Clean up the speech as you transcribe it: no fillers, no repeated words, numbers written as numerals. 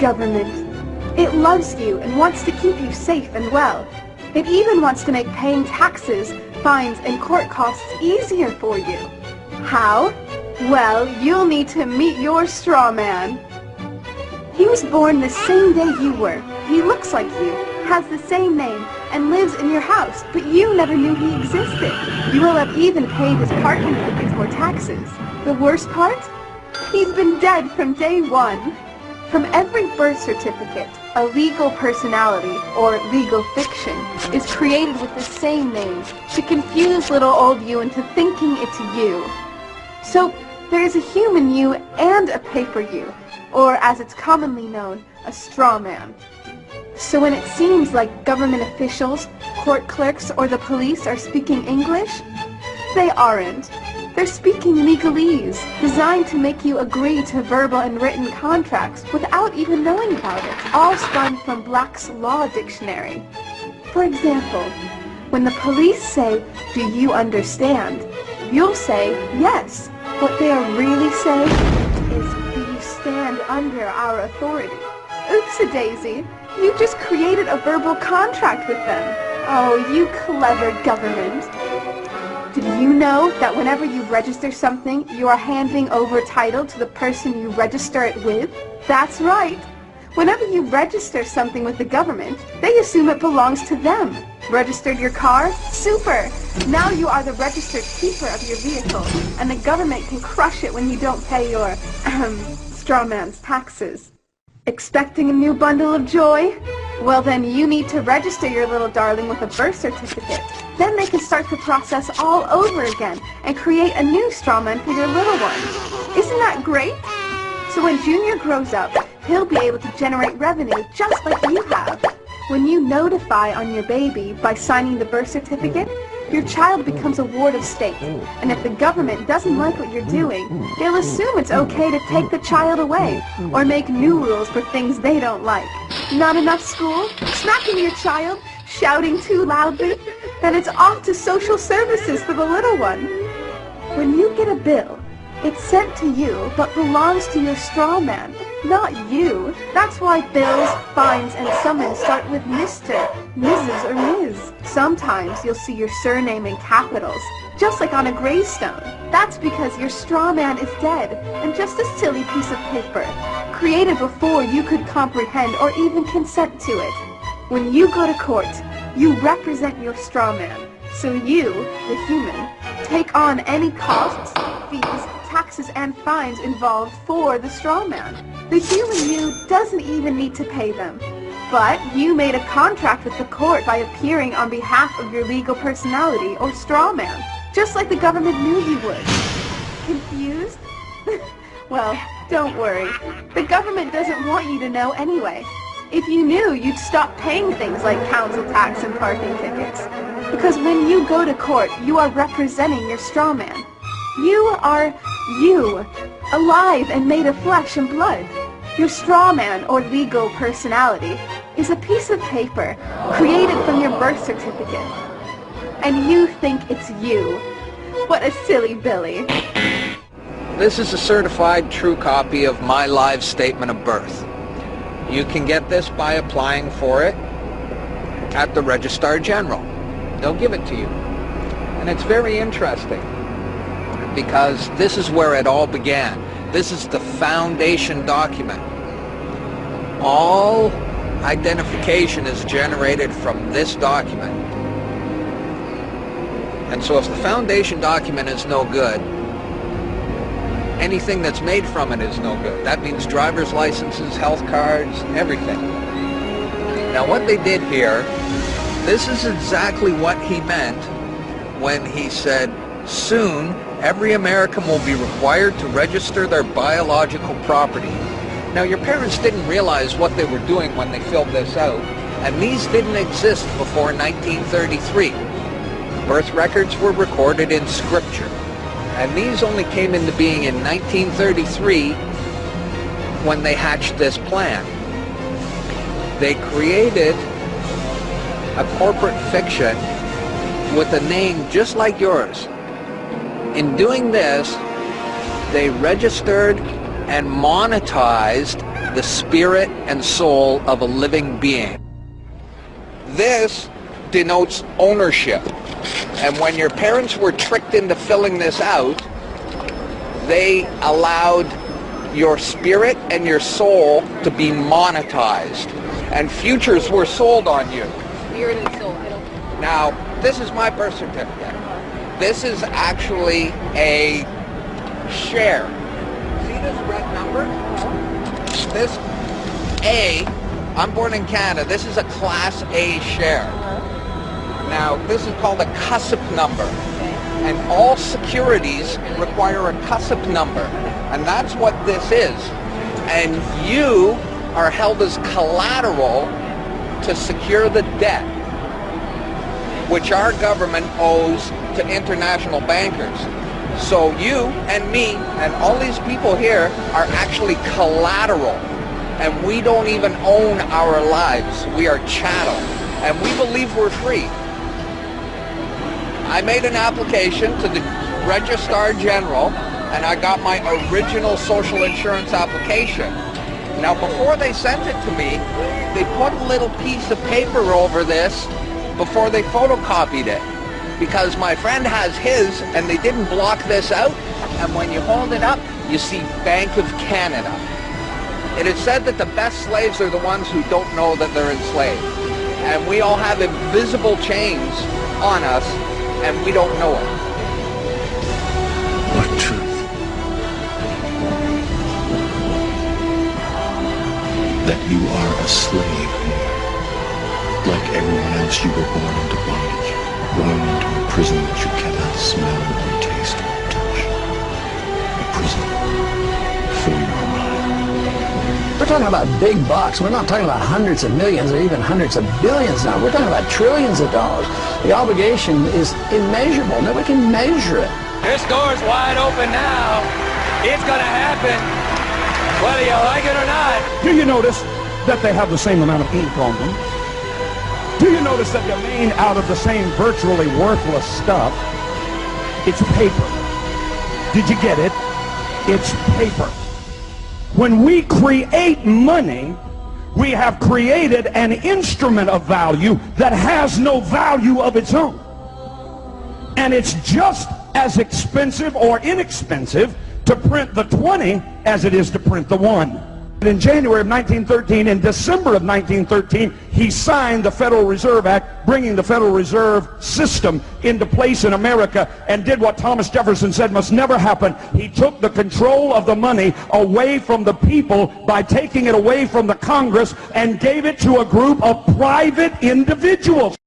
government. It loves you and wants to keep you safe and well. It even wants to make paying taxes, fines, and court costs easier for you. How? Well, you'll need to meet your straw man. He was born the same day you were. He looks like you, has the same name, and lives in your house, but you never knew he existed. You will have even paid his parking tickets or taxes. The worst part? He's been dead from day one. From every birth certificate, a legal personality, or legal fiction, is created with the same name to confuse little old you into thinking it's you. So, there's a human you and a paper you, or as it's commonly known, a straw man. So when it seems like government officials, court clerks, or the police are speaking English, they aren't. They're speaking legalese, designed to make you agree to verbal and written contracts without even knowing about it, all spun from Black's Law Dictionary. For example, when the police say, "Do you understand?" you'll say, "Yes." What they are really saying is, "Do you stand under our authority?" Oops-a-daisy, you just created a verbal contract with them. Oh, you clever government. Did you know that whenever you register something, you are handing over title to the person you register it with? That's right. Whenever you register something with the government, they assume it belongs to them. Registered your car? Super! Now you are the registered keeper of your vehicle, and the government can crush it when you don't pay your, straw man's taxes. Expecting a new bundle of joy? Well then you need to register your little darling with a birth certificate. Then they can start the process all over again and create a new straw man for your little one. Isn't that great? So when Junior grows up, he'll be able to generate revenue just like you have. When you notify on your baby by signing the birth certificate, your child becomes a ward of state. And if the government doesn't like what you're doing, they'll assume it's okay to take the child away or make new rules for things they don't like. Not enough school? Smacking your child? Shouting too loudly? Then it's off to social services for the little one. When you get a bill, it's sent to you but belongs to your straw man, not you. That's why bills, fines, and summons start with Mr., Mrs., or Ms. Sometimes you'll see your surname in capitals, just like on a gravestone. That's because your straw man is dead and just a silly piece of paper, created before you could comprehend or even consent to it. When you go to court, you represent your straw man. So you, the human, take on any costs, fees, taxes, and fines involved for the straw man. The human you doesn't even need to pay them. But you made a contract with the court by appearing on behalf of your legal personality or straw man, just like the government knew you would. Confused? Well, don't worry. The government doesn't want you to know anyway. If you knew, you'd stop paying things like council tax and parking tickets. Because when you go to court, you are representing your straw man. You are you, alive and made of flesh and blood. Your straw man, or legal personality, is a piece of paper created from your birth certificate. And you think it's you. What a silly Billy. This is a certified true copy of my live statement of birth. You can get this by applying for it at the Registrar General. They'll give it to you. And it's very interesting because this is where it all began. This is the foundation document. All identification is generated from this document. And so if the foundation document is no good, anything that's made from it is no good. That means driver's licenses, health cards, everything. Now what they did here, this is exactly what he meant when he said, soon every American will be required to register their biological property. Now your parents didn't realize what they were doing when they filled this out, and these didn't exist before 1933. Birth records were recorded in scripture. And these only came into being in 1933 when they hatched this plan. They created a corporate fiction with a name just like yours. In doing this, they registered and monetized the spirit and soul of a living being. This denotes ownership. And when your parents were tricked into filling this out, they allowed your spirit and your soul to be monetized. And futures were sold on you. Spirit and soul. Now, this is my birth certificate. This is actually a share. See this red number? This A, I'm born in Canada, this is a Class A share. Now, this is called a CUSP number. And all securities require a CUSP number. And that's what this is. And you are held as collateral to secure the debt which our government owes to international bankers. So you and me and all these people here are actually collateral. And we don't even own our lives. We are chattel. And we believe we're free. I made an application to the Registrar General, and I got my original social insurance application. Now, before they sent it to me, they put a little piece of paper over this before they photocopied it, because my friend has his, and they didn't block this out, and when you hold it up, you see Bank of Canada. It is said that the best slaves are the ones who don't know that they're enslaved, and we all have invisible chains on us, and we don't know it. What truth? That you are a slave here. Like everyone else, you were born into bondage, born into a prison that you cannot smell or taste or touch. A prison for your mind. We're talking about big bucks. We're not talking about hundreds of millions or even hundreds of billions now. We're talking about trillions of dollars. The obligation is immeasurable. Nobody can measure it. This door's wide open now. It's gonna happen, whether you like it or not. Do you notice that they have the same amount of ink on them? Do you notice that they're made out of the same virtually worthless stuff? It's paper. Did you get it? It's paper. When we create money, we have created an instrument of value that has no value of its own. And it's just as expensive or inexpensive to print the 20 as it is to print the 1. In January of 1913, in December of 1913, he signed the Federal Reserve Act, bringing the Federal Reserve System into place in America, and did what Thomas Jefferson said must never happen. He took the control of the money away from the people by taking it away from the Congress and gave it to a group of private individuals.